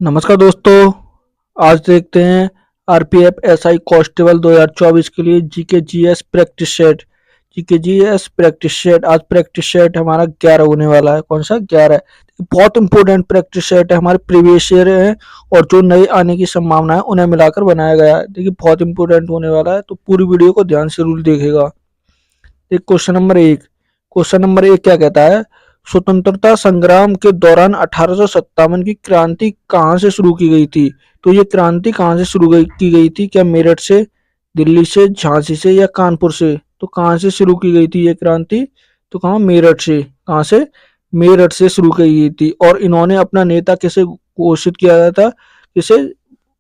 नमस्कार दोस्तों। आज देखते हैं आरपीएफ एसआई कांस्टेबल 2024 के लिए GK GS practice set. GK GS practice set आज प्रैक्टिस सेट हमारा 11 होने वाला है। कौन सा 11 है? बहुत इंपॉर्टेंट प्रैक्टिस सेट है, हमारे प्रीवियस ईयर है और जो नए आने की संभावना है उन्हें मिलाकर बनाया गया है। देखिए बहुत इंपॉर्टेंट होने वाला है, तो पूरी वीडियो को ध्यान से जरूर देखेगा। एक क्वेश्चन नंबर 1 क्या कहता है? स्वतंत्रता संग्राम के दौरान 1857 की क्रांति कहाँ से शुरू की गई थी? तो ये क्रांति कहाँ से की गई थी? क्या मेरठ से, दिल्ली से, झांसी से या कानपुर से? तो कहाँ से शुरू की गई थी ये क्रांति? तो कहाँ? मेरठ से। कहाँ से? मेरठ से शुरू की गई थी। और इन्होंने अपना नेता किसे घोषित किया गया था? किसे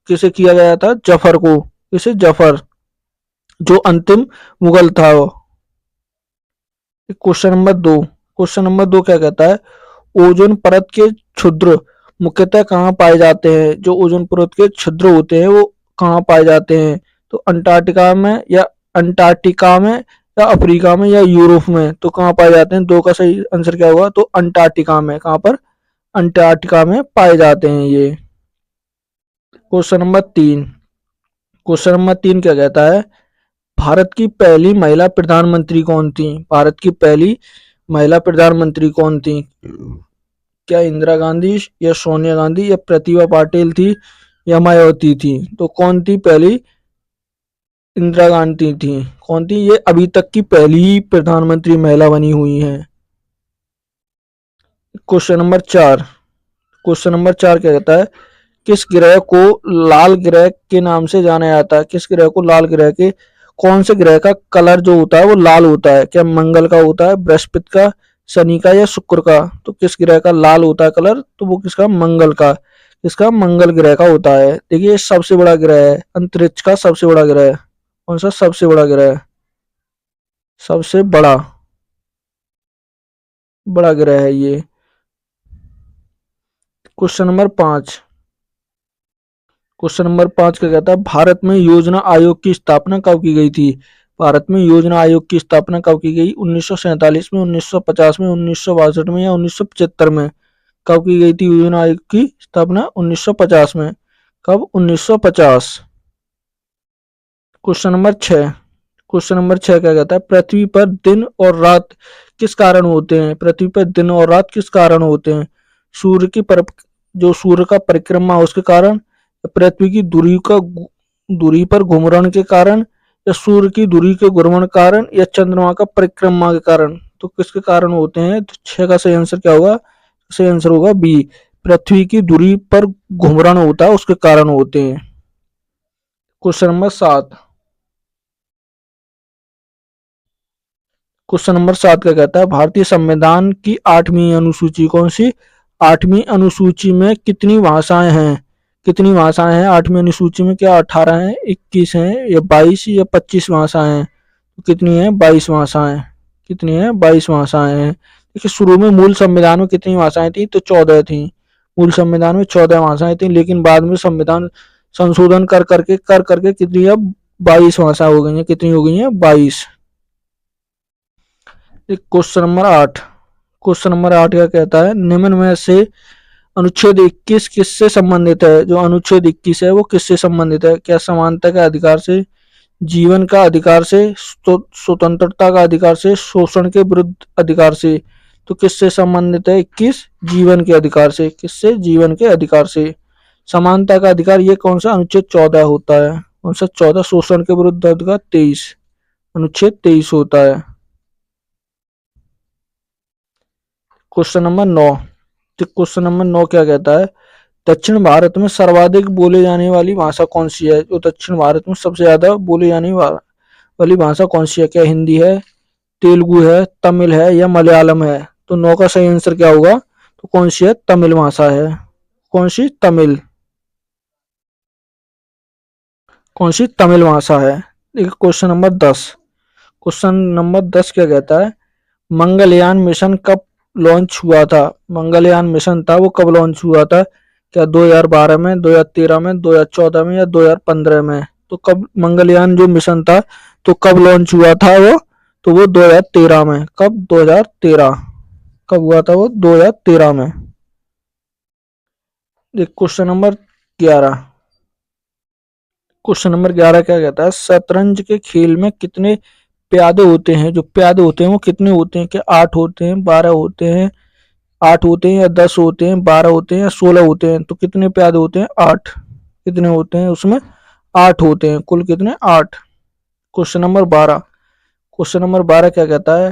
किसे किया गया था? जफर को। किसे? जफर, जो अंतिम मुगल था वो। क्वेश्चन नंबर 2 क्या कहता है? ओजोन परत के छिद्र मुख्यतः कहाँ पाए जाते हैं? जो ओजोन परत के छिद्र होते हैं वो कहाँ पाए जाते हैं? तो अंटार्कटिका में या अफ्रीका में या यूरोप में? तो कहाँ पाए जाते हैं? दो का सही आंसर क्या होगा? तो अंटार्कटिका में। कहाँ पर? अंटार्कटिका में पाए जाते हैं ये। क्वेश्चन नंबर 3 क्या कहता है? भारत की पहली महिला प्रधानमंत्री कौन थी? भारत की पहली महिला प्रधानमंत्री कौन थी? क्या इंदिरा गांधी या सोनिया गांधी या प्रतिभा पाटिल थी या मायावती थी? तो कौन थी पहली? इंदिरा गांधी थी। कौन थी? ये अभी तक की पहली प्रधानमंत्री महिला बनी हुई है। क्वेश्चन नंबर 4 क्या कहता है? किस ग्रह को लाल ग्रह के नाम से जाना जाता है? किस ग्रह को लाल ग्रह के? कौन से ग्रह का कलर जो होता है वो लाल होता है? क्या मंगल का होता है, बृहस्पति का, शनि का या शुक्र का? तो किस ग्रह का लाल होता है कलर? तो वो किसका? मंगल का। किसका? मंगल ग्रह का होता है। देखिए ये सबसे बड़ा ग्रह है, अंतरिक्ष का सबसे बड़ा ग्रह है। कौन सा? सबसे बड़ा ग्रह है। सबसे बड़ा बड़ा ग्रह है ये। क्वेश्चन नंबर 5 क्वेश्चन नंबर 5 क्या कहता है? भारत में योजना आयोग की स्थापना कब की गई थी? भारत में योजना आयोग की स्थापना कब की गई? 1947 में, 1950 में, 1962 में या 1975 में? कब की गई थी योजना आयोग की स्थापना? 1950 में। कब? 1950। क्वेश्चन नंबर 6 क्या कहता है? पृथ्वी पर दिन और रात किस कारण होते हैं? पृथ्वी पर दिन और रात किस कारण होते हैं? सूर्य की पर जो सूर्य का परिक्रमा है उसके कारण, पृथ्वी की दूरी पर घूमने के कारण, या सूर्य की दूरी के घूमने के कारण, या चंद्रमा का परिक्रमा के कारण? तो किसके कारण होते हैं? तो 6 का सही आंसर क्या होगा? सही आंसर होगा बी, पृथ्वी की दूरी पर घूमरण होता है उसके कारण होते हैं। क्वेश्चन नंबर 7 क्या कहता है? भारतीय संविधान की 8वीं अनुसूची कौन सी? 8वीं अनुसूची में कितनी भाषाएं हैं? कितनी भाषाएं हैं 8वीं अनुसूची में? क्या 18 हैं, 21 हैं या 22 या 25 भाषाएं हैं? तो कितनी है? 22 भाषाएं। कितनी है? 22 भाषाएं हैं। देखिए शुरू में मूल संविधान में कितनी भाषाएं थी? तो 14 थी। मूल संविधान में 14 भाषाएं थी, लेकिन बाद में संविधान संशोधन कर करके कितनी अब 22 भाषा हो गई है। कितनी हो गई है? 22। क्वेश्चन नंबर 8 क्या कहता है? निम्न में से अनुच्छेद 21 किससे संबंधित है? जो अनुच्छेद 21 है वो किससे संबंधित है? क्या समानता के अधिकार से, जीवन का अधिकार से, स्वतंत्रता का अधिकार से, शोषण के विरुद्ध अधिकार से? तो किससे संबंधित है 21? जीवन के अधिकार से। किससे? जीवन के अधिकार से। समानता का अधिकार ये कौन सा? अनुच्छेद 14 होता है। कौन सा? 14। शोषण के विरुद्ध अधिकार 23, अनुच्छेद 23 होता है। क्वेश्चन नंबर 9 क्या कहता है? दक्षिण भारत में सर्वाधिक बोले जाने वाली भाषा कौन सी है? जो दक्षिण भारत में सबसे ज्यादा बोले जाने वाली भाषा कौन सी है? क्या हिंदी है, तेलुगु है, तमिल है या मलयालम है? तो 9 का सही आंसर क्या होगा? तो कौन सी है? तमिल भाषा है। कौन सी? तमिल। कौन सी? तमिल भाषा है। देखिए क्वेश्चन नंबर 10 क्या कहता है? मंगलयान मिशन कब लॉन्च हुआ था? मंगलयान मिशन था वो कब लॉन्च हुआ था? क्या 2012 में, 2013 में, 2014 में या 2015 में? तो कब मंगलयान जो मिशन था तो कब लॉन्च हुआ था वो? तो वो 2013 में। कब? 2013। कब हुआ था वो? 2013 में। देख क्वेश्चन नंबर 11। क्वेश्चन नंबर 11 क्या कहता है, शतरंज के खेल में कितने प्यादे होते हैं? जो प्यादे होते हैं वो कितने होते हैं? क्या 8 होते हैं, 12 होते हैं, 8 होते हैं या 10 होते हैं, 12 होते हैं या 16 होते हैं? तो कितने प्यादे होते हैं? 8। कितने होते हैं उसमें? 8 होते हैं। कुल कितने? 8। Question number 12। क्वेश्चन नंबर 12 क्या कहता है,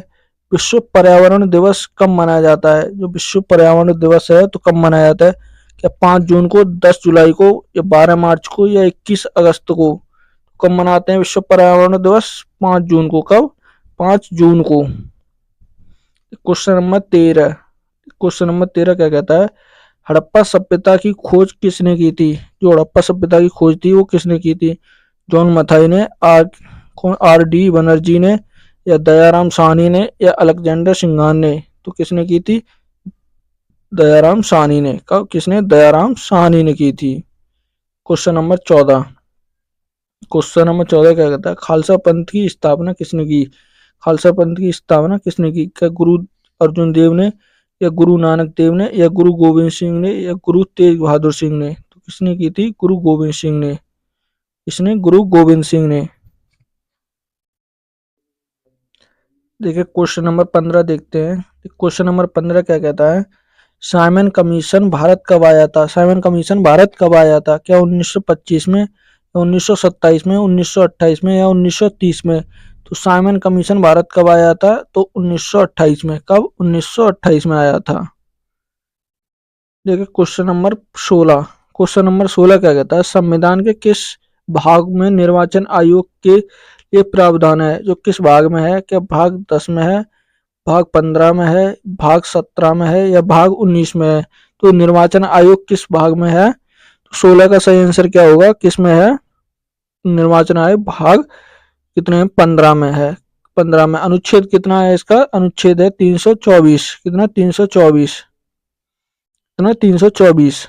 विश्व पर्यावरण दिवस कब मनाया जाता है? जो विश्व पर्यावरण दिवस है तो कब मनाया जाता है? क्या 5 जून को, 10 जुलाई को, या 12 मार्च को, या 21 अगस्त को? कब मनाते हैं विश्व पर्यावरण दिवस? 5 जून को। कब? 5 जून को। Question number 13। क्वेश्चन नंबर 13 क्या कहता है, हड़प्पा सभ्यता की खोज किसने की थी? जो हड़प्पा सभ्यता की खोज थी वो किसने की थी? जॉन मथाई ने, आर डी बनर्जी ने, या दयाराम साहनी ने, या अलेक्जेंडर सिंघान ने? तो किसने की थी? दयाराम साहनी ने। कब? किसने? दयाराम साहनी ने की थी। Question number 14। क्वेश्चन नंबर 14 क्या कहता है, खालसा पंथ की स्थापना किसने की? खालसा पंथ की स्थापना किसने की? क्या गुरु अर्जुन देव ने, या गुरु नानक देव ने, या गुरु गोविंद सिंह ने, या गुरु तेग बहादुर सिंह ने? तो किसने की थी? गुरु गोविंद सिंह ने। किसने? गुरु गोविंद सिंह ने। देखिए क्वेश्चन नंबर 15 देखते हैं। क्वेश्चन नंबर 15 क्या कहता है, साइमन कमीशन भारत कब आया था? साइमन कमीशन भारत कब आया था? क्या 1925 में, या 1927 में, 1928 में, या 1930 में? तो साइमन कमीशन भारत कब आया था? तो 1928 में। कब? 1928 में आया था। देखिए क्वेश्चन नंबर 16। क्वेश्चन नंबर 16 क्या कहता है, संविधान के किस भाग में निर्वाचन आयोग के लिए प्रावधान है? जो किस भाग में है? क्या भाग 10 में है, भाग 15 में है, भाग 17 में है, या भाग 19 में है? तो निर्वाचन आयोग किस भाग में है? तो 16 का सही आंसर क्या होगा? किस में है? निर्वाचन आयोग भाग कितने में? 15 में है। 15 में। अनुच्छेद कितना है इसका? अनुच्छेद है 324। कितना? 324। कितना? 324।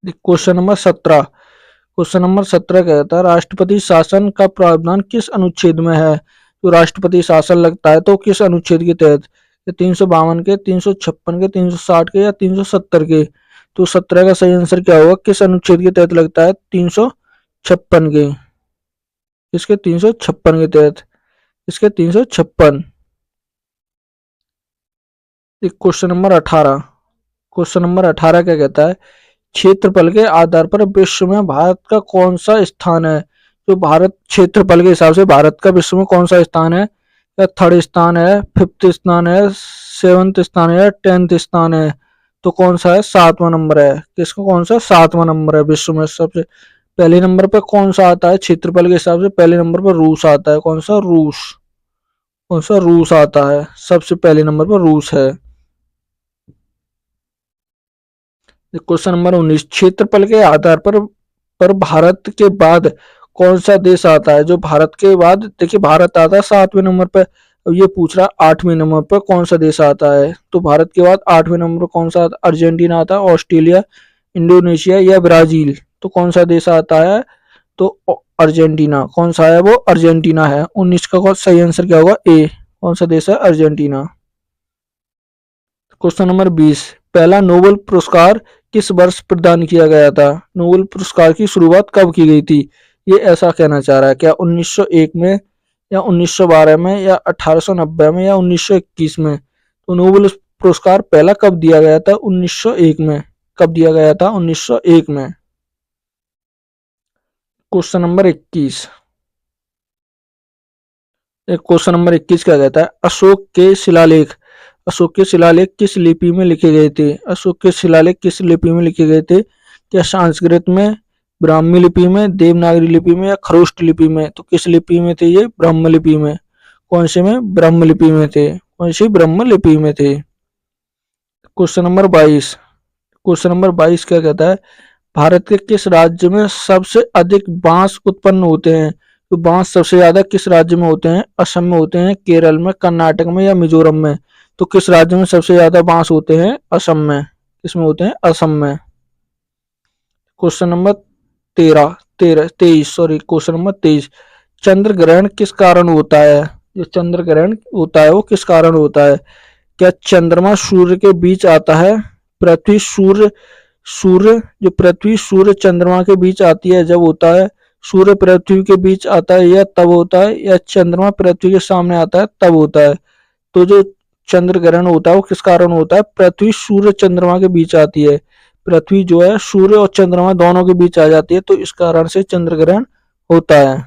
Question number 17। क्वेश्चन नंबर 17 कहता है, राष्ट्रपति शासन का प्रावधान किस अनुच्छेद में है? जो राष्ट्रपति शासन लगता है तो किस अनुच्छेद के तहत? 352 के, 356 के, 360 के, या 370 के? तो 17 का सही आंसर क्या होगा? किस अनुच्छेद के तहत लगता है? 356 के। किसके? 356 के तहत। इसके 356। Question number 18। क्वेश्चन नंबर 18 क्या कहता है, क्षेत्रफल के आधार पर विश्व में भारत का कौन सा स्थान है? जो भारत क्षेत्रफल के हिसाब से भारत का विश्व में कौन सा स्थान है? या थर्ड स्थान है, फिफ्थ स्थान है, सेवंथ स्थान है, या 10th स्थान है? तो कौन सा है? 7वां नंबर है। किसका? कौन सा? 7वां नंबर है विश्व में। सबसे पहले नंबर पर कौन सा आता है क्षेत्रफल के हिसाब से? पहले नंबर पर रूस आता है। कौन सा? रूस। कौन सा? रूस आता है। सबसे पहले नंबर पर रूस है। क्वेश्चन नंबर 19, क्षेत्रफल के आधार पर भारत के बाद कौन सा देश आता है? जो भारत के बाद, देखिए भारत आता है 7वें नंबर पर। अब ये पूछ रहा 8वें नंबर पर कौन सा देश आता है? तो भारत के बाद 8वें नंबर पर कौन सा आता? अर्जेंटीना आता है, ऑस्ट्रेलिया, इंडोनेशिया, या ब्राजील? तो कौन सा देश आता है? तो अर्जेंटीना। कौन सा है वो? अर्जेंटीना है। 19 का सही आंसर क्या होगा? ए। कौन सा देश है? अर्जेंटीना। क्वेश्चन नंबर 20, पहला नोबेल पुरस्कार किस वर्ष प्रदान किया गया था? नोबेल पुरस्कार की शुरुआत कब की गई थी? ये ऐसा कहना चाह रहा है। क्या 1901 में, या 1912 में, या 1890 में, या 1921 में? तो नोबेल पुरस्कार पहला कब दिया गया था? 1901 में। कब दिया गया था? 1901 में। Question number 21। क्वेश्चन नंबर 21 क्या कहता है, अशोक के शिलालेख किस लिपि में लिखे गए थे? अशोक के शिलालेख किस लिपि में लिखे गए थे? क्या संस्कृत में, ब्राह्मी लिपि में, देवनागरी लिपि में, या खरोष्ट लिपि में? तो किस लिपि में थे ये? ब्रह्म लिपि में। कौन से में? ब्रह्म लिपि में थे। कौन सी? ब्रह्म लिपि में थे। Question number 22। क्वेश्चन नंबर 22 क्या कहता है, भारत के किस राज्य में सबसे अधिक बांस उत्पन्न होते हैं? तो बांस सबसे ज्यादा किस राज्य में होते हैं? असम में होते हैं, केरल में, कर्नाटक में, या मिजोरम में? तो किस राज्य में सबसे ज्यादा बांस होते हैं? असम में। किसमें होते हैं? असम में। Question number 23, sorry, question number 23, चंद्र ग्रहण किस कारण होता है? जो चंद्र ग्रहण होता है वो किस कारण होता है? क्या चंद्रमा सूर्य के बीच आता है? पृथ्वी सूर्य सूर्य जो पृथ्वी सूर्य चंद्रमा के बीच आती है जब होता है, सूर्य पृथ्वी के बीच आता है या तब होता है, या चंद्रमा पृथ्वी के सामने आता है तब होता है। तो जो चंद्र ग्रहण होता है वो किस कारण होता है, पृथ्वी सूर्य चंद्रमा के बीच आती है, पृथ्वी जो है सूर्य और चंद्रमा दोनों के बीच आ जाती है, तो इस कारण से चंद्र ग्रहण होता है।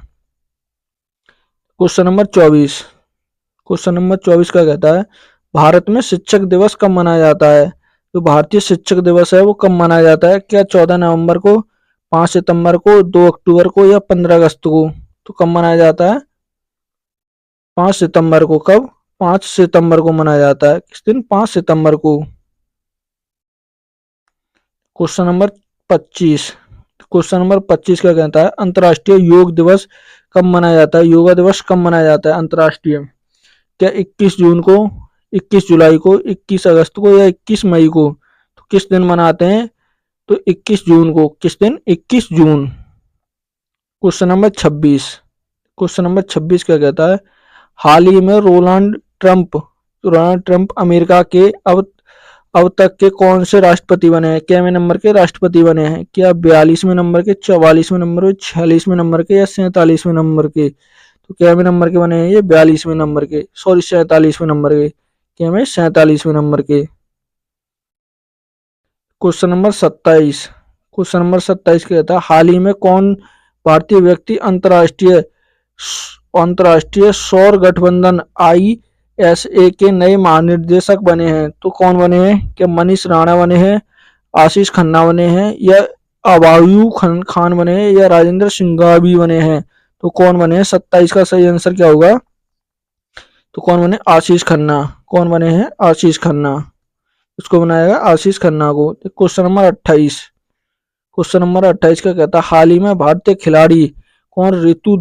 Question number 24। क्वेश्चन नंबर 24 का कहता है भारत में शिक्षक दिवस कब मनाया जाता है। जो भारतीय शिक्षक दिवस है वो कब मनाया जाता है, क्या 14 नवंबर को, 5 सितंबर को, 2 अक्टूबर को, या 15 अगस्त को। तो कब मनाया जाता है, 5 सितंबर को। कब, 5 सितंबर को मनाया जाता है। किस दिन, 5 सितंबर को। Question number 25। क्वेश्चन नंबर 25 क्या कहता है अंतर्राष्ट्रीय योग दिवस कब मनाया जाता है, योगा दिवस कब मनाया जाता है अंतर्राष्ट्रीय। क्या 21 जून को, 21 जुलाई को, 21 अगस्त को, या 21 मई को। तो किस दिन मनाते हैं, तो 21 जून को। किस दिन, 21 जून। Question number 26। क्वेश्चन नंबर 26 क्या कहता है हाल ही में रोनाल्ड ट्रंप अमेरिका के अब तक के कौन से राष्ट्रपति बने हैं, कैवें नंबर के राष्ट्रपति बने हैं। क्या 42वें नंबर के, 44वें नंबर के, 46वें नंबर के, या 47वें नंबर के। तो कैवें नंबर के बने हैं ये, 42वें नंबर के, सॉरी 47वें नंबर के, कैवें 47वें नंबर के। Question number 27। क्वेश्चन नंबर 27 कहता है हाल ही में कौन भारतीय व्यक्ति अंतर्राष्ट्रीय अंतर्राष्ट्रीय सौर गठबंधन ISA के नए महानिर्देशक बने हैं। तो कौन बने हैं, क्या मनीष राणा बने हैं, आशीष खन्ना बने हैं, या अबायू खान बने हैं, या राजेंद्र सिंघावी बने हैं। तो कौन बने हैं, 27 का सही आंसर क्या होगा, तो कौन बने, आशीष खन्ना। कौन बने हैं, आशीष खन्ना। उसको बनाया गया आशीष खन्ना को। Question number 28। क्वेश्चन नंबर 28 का कहता है हाल ही में भारतीय खिलाड़ी कौन ऋतु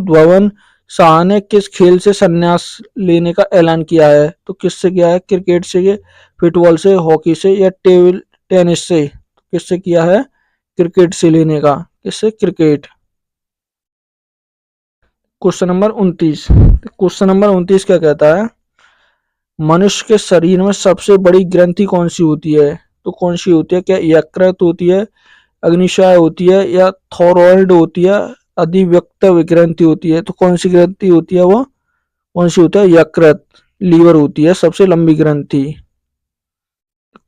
धवन शाह ने किस खेल से संन्यास लेने का ऐलान किया है। तो किससे किया है, क्रिकेट से, फुटबॉल से, हॉकी से, या टेबल टेनिस से। तो किससे किया है, क्रिकेट से लेने का। किससे, cricket. Question number 29। Question number 29 क्या कहता है मनुष्य के शरीर में सबसे बड़ी ग्रंथि कौन सी होती है। तो कौन सी होती है, क्या यकृत होती है, अग्निशय होती है, या थायराइड होती है, अधिव्यक्त ग्रंथि होती है। तो कौन सी ग्रंथि होती है, वो कौन सी होती है, यकृत, लीवर होती है सबसे लंबी ग्रंथि।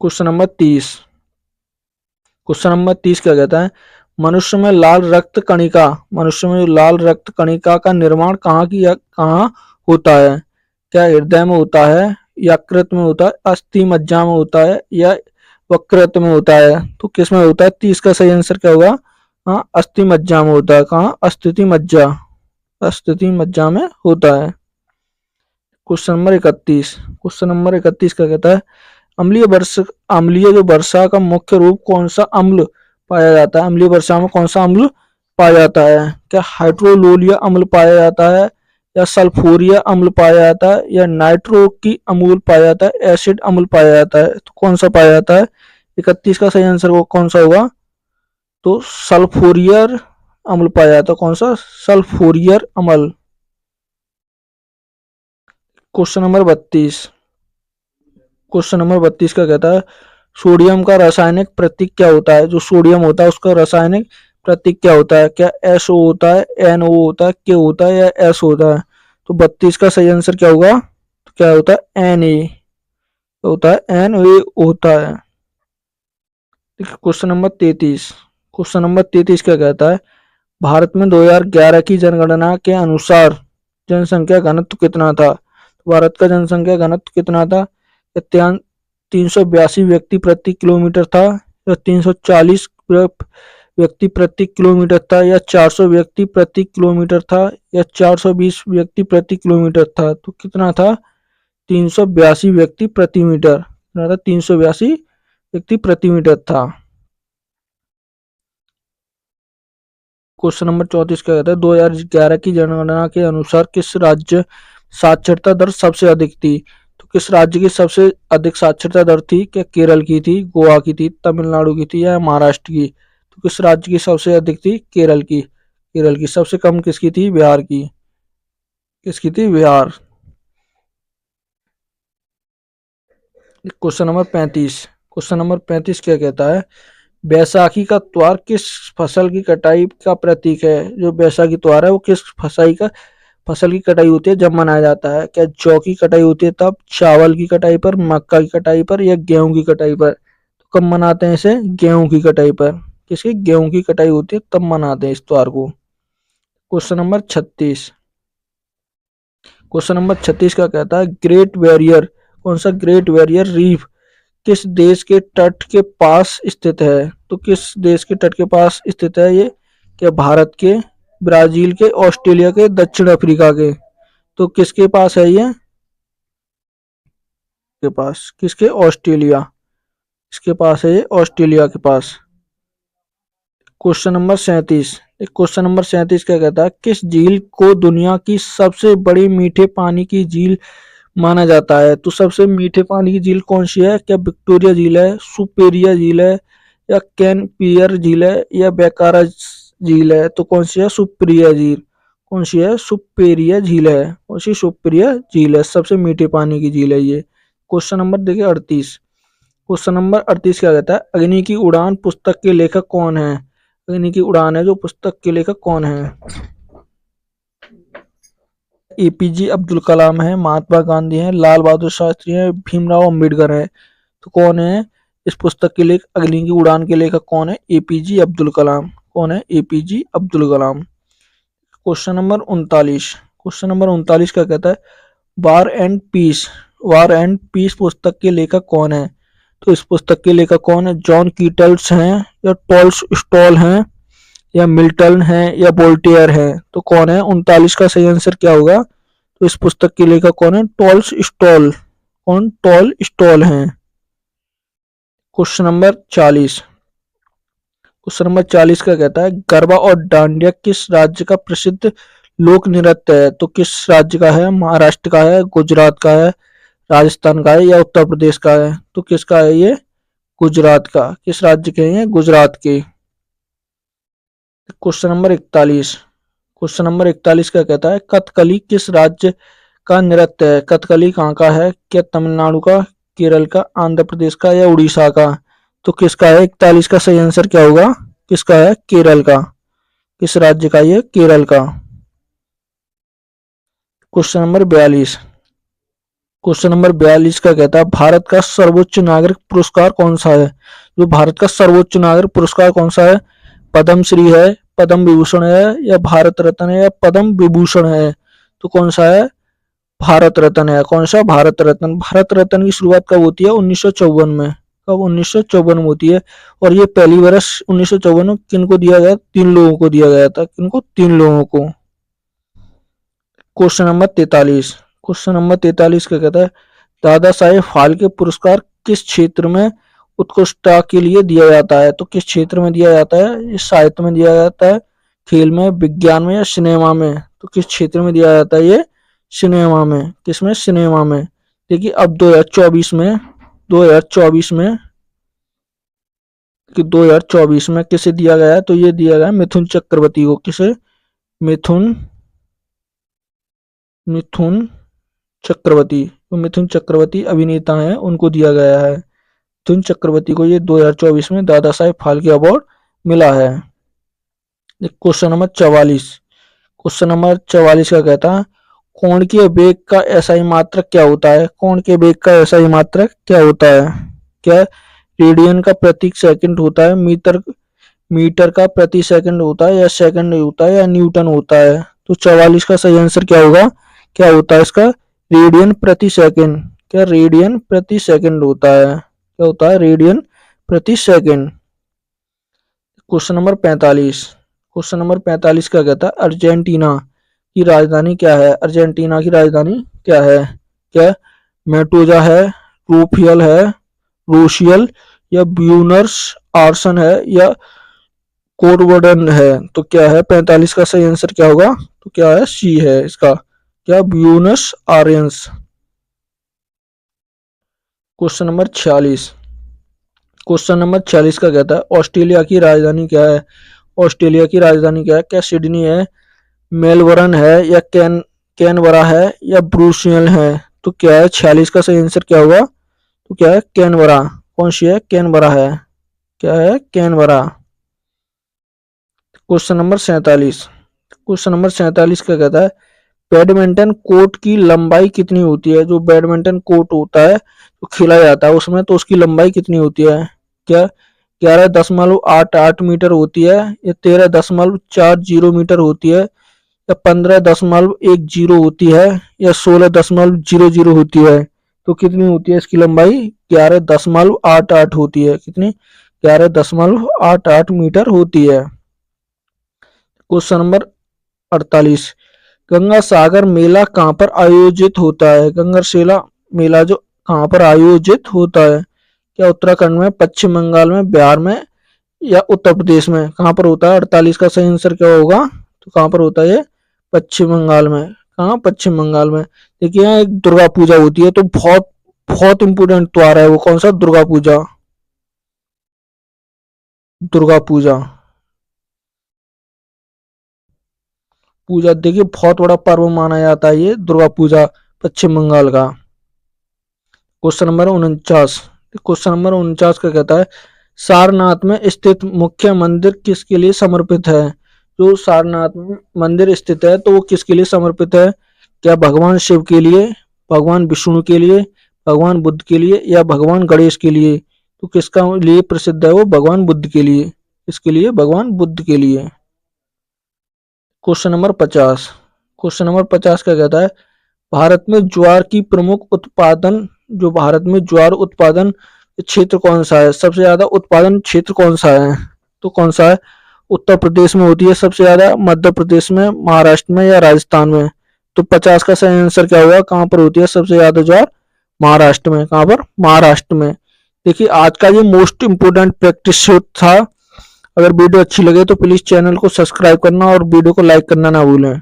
Question number 30। क्वेश्चन नंबर 30 क्या कहता है मनुष्य में लाल रक्त कणिका का निर्माण कहाँ होता है। क्या हृदय में होता है, यकृत में होता है, अस्थि मज्जा में होता है, या वक्रत में होता है। तो किस में होता है, 30 का सही आंसर क्या होगा, हाँ अस्थि मज्जा में होता है। कहाँ, अस्थिति मज्जा में होता है। Question number 31। क्वेश्चन नंबर 31 क्या कहता है अम्लीय जो वर्षा का मुख्य रूप कौन सा अम्ल पाया जाता है। अम्लीय वर्षा में कौन सा अम्ल पाया जाता है, क्या हाइड्रोलोलिया अम्ल पाया जाता है, या सल्फोरिया अम्ल पाया जाता है, या नाइट्रो की अम्ल पाया जाता है, एसिड अम्ल पाया जाता है। तो कौन सा पाया जाता है, 31 का सही आंसर वो कौन सा होगा, तो सल्फोरियर अम्ल पाया जाता है। कौन सा, सल्फोरियर अम्ल। Question number 32। क्वेश्चन नंबर 32 का कहता है सोडियम का रासायनिक प्रतीक क्या होता है। जो सोडियम होता है उसका रासायनिक प्रतीक क्या होता है, क्या SO होता है, NO होता है, K होता है, या S होता है। तो 32 का सही आंसर क्या होगा, तो क्या होता है, Na होता है, Na होता है। Question number 33। क्वेश्चन नंबर 33 क्या कहता है भारत में 2011 की जनगणना के अनुसार जनसंख्या घनत्व कितना था। भारत का जनसंख्या घनत्व कितना था, 382 व्यक्ति प्रति किलोमीटर था, या 340 व्यक्ति प्रति किलोमीटर था, या 400 व्यक्ति प्रति किलोमीटर था, या 420 व्यक्ति प्रति किलोमीटर था। तो कितना था, 382 व्यक्ति प्रति मीटर, कितना था, 382 व्यक्ति प्रति मीटर था। क्वेश्चन नंबर 34 क्या कहता है 2011 की जनगणना के अनुसार किस राज्य साक्षरता दर सबसे अधिक थी। तो किस राज्य की सबसे अधिक साक्षरता दर थी, क्या केरल की थी, गोवा की थी, तमिलनाडु की थी, या महाराष्ट्र की। तो किस राज्य की सबसे अधिक थी, केरल की। केरल की। सबसे कम किसकी थी, बिहार की। किसकी थी, Bihar. Question number 35। Question number 35 क्या कहता है, बैसाखी का त्योहार किस फसल की कटाई का प्रतीक है। जो बैसाखी त्योहार है वो किस फसल की कटाई होती है जब मनाया जाता है। क्या जौ की कटाई होती है तब, चावल की कटाई पर, मक्का की कटाई पर, या गेहूं की कटाई पर। तो कब मनाते हैं इसे, गेहूं की कटाई पर। किसकी, गेहूं की कटाई होती है तब मनाते हैं इस त्योहार को। क्वेश्चन नंबर 36, क्वेश्चन नंबर 36 का कहता है, ग्रेट बैरियर, कौन सा ग्रेट बैरियर रीफ किस देश के तट के पास स्थित है। तो किस देश के तट के पास स्थित है ये। क्या भारत के, ब्राजील के, ऑस्ट्रेलिया के, दक्षिण अफ्रीका के। तो किसके पास है ये, के पास, किसके, ऑस्ट्रेलिया, इसके पास है ये, ऑस्ट्रेलिया के पास। क्वेश्चन नंबर 37, क्वेश्चन नंबर 37 क्या कहता है, किस झील को दुनिया की सबसे बड़ी मीठे पानी की झील माना जाता है। तो सबसे मीठे पानी की झील कौन सी है। क्या विक्टोरिया झील है, सुपेरिया झील है, या कैन पियर झील है, या बेकारा झील है। तो कौन सी है, सुपेरिया झील। कौन सी है, सुपेरिया झील है। कौन सी, सुपेरिया झील है, सबसे मीठे पानी की झील है ये। क्वेश्चन नंबर देखिए 38, क्वेश्चन नंबर 38 क्या कहता है, अग्नि की उड़ान पुस्तक के लेखक कौन है। अग्नि की उड़ान है जो पुस्तक के लेखक कौन है। एपीजे अब्दुल कलाम है, महात्मा गांधी है, लाल बहादुर शास्त्री है, भीमराव अंबेडकर है। तो कौन है इस पुस्तक के लेखक, अग्नि की उड़ान के लेखक कौन है, एपीजे अब्दुल कलाम। कौन है, APJ Abdul Kalam. Question number 39, question number 39 क्या कहता है, war and peace, war and peace पुस्तक के लेखक कौन है। तो इस पुस्तक के लेखक कौन है, जॉन कीटल्स हैं, या टॉल्स स्टॉल हैं, या मिल्टन है, या वोल्टेयर है। तो कौन है, 39 का सही आंसर क्या होगा। तो इस पुस्तक के लेखक कौन है, टॉल्स स्टॉल। कौन, टॉल स्टॉल हैं। क्वेश्चन नंबर 40, क्वेश्चन नंबर 40 का कहता है, गरबा और डांडिया किस राज्य का प्रसिद्ध लोक नृत्य है। तो किस राज्य का है, महाराष्ट्र का है, गुजरात का है, राजस्थान का है, या उत्तर प्रदेश का है। तो किसका है ये, गुजरात का। किस राज्य के हैं, गुजरात के। क्वेश्चन नंबर 41, क्वेश्चन नंबर 41 का कहता है, कथकली किस राज्य का नृत्य है। कथकली कहाँ का है, क्या तमिलनाडु का, केरल का, आंध्र प्रदेश का, या उड़ीसा का। तो किसका है, 41 का सही आंसर क्या होगा, किसका है, केरल का। किस राज्य का, ये केरल का। क्वेश्चन नंबर 42, क्वेश्चन नंबर 42 का कहता है, भारत का सर्वोच्च नागरिक पुरस्कार कौन सा है। जो भारत का सर्वोच्च नागरिक पुरस्कार कौन सा है, पद्म श्री है, पद्म विभूषण है, या भारत रत्न है, या पद्म विभूषण है। तो कौन सा है, भारत रत्न है। कौन सा, भारत रत्न। भारत रत्न की शुरुआत कब होती है, 1954 में। कब, 1954 में होती है। और ये पहली वर्ष 1954 में किनको दिया गया, 3 लोगों को दिया गया था। किनको, 3 लोगों को। क्वेश्चन नंबर 43, क्वेश्चन नंबर 43 क्या कहता है, दादा साहेब फाल्के पुरस्कार किस क्षेत्र में उत्कृष्टता के लिए दिया जाता है। तो किस क्षेत्र में दिया जाता है, ये साहित्य में दिया जाता है, खेल में, विज्ञान में, या सिनेमा में। तो किस क्षेत्र में दिया जाता है ये, सिनेमा में। किसमें, सिनेमा में। देखिए अब 2024 में, 2024 में, कि 2024 में किसे दिया गया है। तो ये दिया गया मिथुन चक्रवर्ती को। किसे, मिथुन, मिथुन चक्रवर्ती। तो मिथुन चक्रवर्ती अभिनेता हैं, उनको दिया गया है। मिथुन चक्रवर्ती को ये 2024 में दादा साहेब फाल्के अवार्ड मिला है। क्वेश्चन नंबर 44, क्वेश्चन नंबर 44 का कहता है, कोण के वेग का एसआई मात्रक क्या होता है। कोण के वेग का एसआई मात्रक क्या होता है। क्या रेडियन का प्रति सेकंड होता है, मीटर मीटर का प्रति सेकंड होता है, या सेकंड होता है, या न्यूटन होता है। तो 44 का सही आंसर क्या होगा, क्या होता है इसका, रेडियन प्रति सेकंड। क्या, रेडियन प्रति सेकंड होता है। क्या होता है, रेडियन प्रति second. Question number 45, question number 45 क्या कहता है, अर्जेंटीना की राजधानी क्या है। अर्जेंटीना की राजधानी क्या है। क्या, मेटोजा है, रूफियल है, रोशियल, या ब्यूनर्स आर्सन है, या कोरवडन है। तो क्या है, 45 का सही आंसर क्या होगा, तो क्या है, सी है इसका। क्या, Buenos Aires. Question number 46, question number 46 का कहता है, ऑस्ट्रेलिया की राजधानी क्या है। ऑस्ट्रेलिया की राजधानी क्या है। क्या सिडनी है, मेलबर्न है, या कैनबरा है, या ब्रुसेल है। तो क्या है, 46 का सही आंसर क्या होगा, तो क्या है, कैनबरा। कौन सी है? कैनबरा है। क्या है? Canberra. Question number 47। Question number 47 क्या कहता है? बैडमिंटन कोर्ट की लंबाई कितनी होती है? जो बैडमिंटन कोर्ट होता है तो खेला जाता है उसमें, तो उसकी लंबाई कितनी होती है? क्या 11.88 मीटर होती है, या 13.40 मीटर होती है, या 15.10 होती है, या 16.00 होती है? तो कितनी होती है इसकी लंबाई? 11.88 होती है। कितनी? 11.88 मीटर होती है। Question number 48। गंगा सागर मेला कहाँ पर आयोजित होता है? गंगा सेला मेला जो कहाँ पर आयोजित होता है? क्या उत्तराखंड में, पश्चिम बंगाल में, बिहार में, या उत्तर प्रदेश में? कहाँ पर होता है? 48 का सही आंसर क्या होगा? तो कहाँ पर होता है ये? पश्चिम बंगाल में। कहाँ? पश्चिम बंगाल में। देखिए यहाँ एक दुर्गा पूजा होती है, तो बहुत बहुत इंपोर्टेंट त्योहार है वो। कौन सा? दुर्गा पूजा। दुर्गा पूजा पूजा देखिए बहुत बड़ा पर्व माना जाता है ये दुर्गा पूजा पश्चिम बंगाल का। Question number 49। क्वेश्चन नंबर 49 का कहता है सारनाथ में स्थित मुख्य मंदिर किसके लिए समर्पित है? जो सारनाथ में मंदिर स्थित है तो वो किसके लिए समर्पित है? क्या भगवान शिव के लिए, भगवान विष्णु के लिए, भगवान बुद्ध के लिए, या भगवान गणेश के लिए? तो किसका लिए प्रसिद्ध है वो? भगवान बुद्ध के लिए। इसके लिए भगवान बुद्ध के लिए। Question number 50। क्वेश्चन नंबर 50 क्या कहता है भारत में ज्वार की प्रमुख उत्पादन, जो भारत में ज्वार उत्पादन क्षेत्र कौन सा है? सबसे ज्यादा उत्पादन क्षेत्र कौन सा है? तो कौन सा है? उत्तर प्रदेश में होती है सबसे ज्यादा, मध्य प्रदेश में, महाराष्ट्र में, या राजस्थान में? तो 50 का सही आंसर क्या होगा? कहाँ पर होती है सबसे ज्यादा ज्वार? महाराष्ट्र में। कहाँ पर? महाराष्ट्र में। देखिए आज का ये मोस्ट इंपोर्टेंट प्रैक्टिस था। अगर वीडियो अच्छी लगे तो प्लीज चैनल को सब्सक्राइब करना और वीडियो को लाइक करना ना भूलें।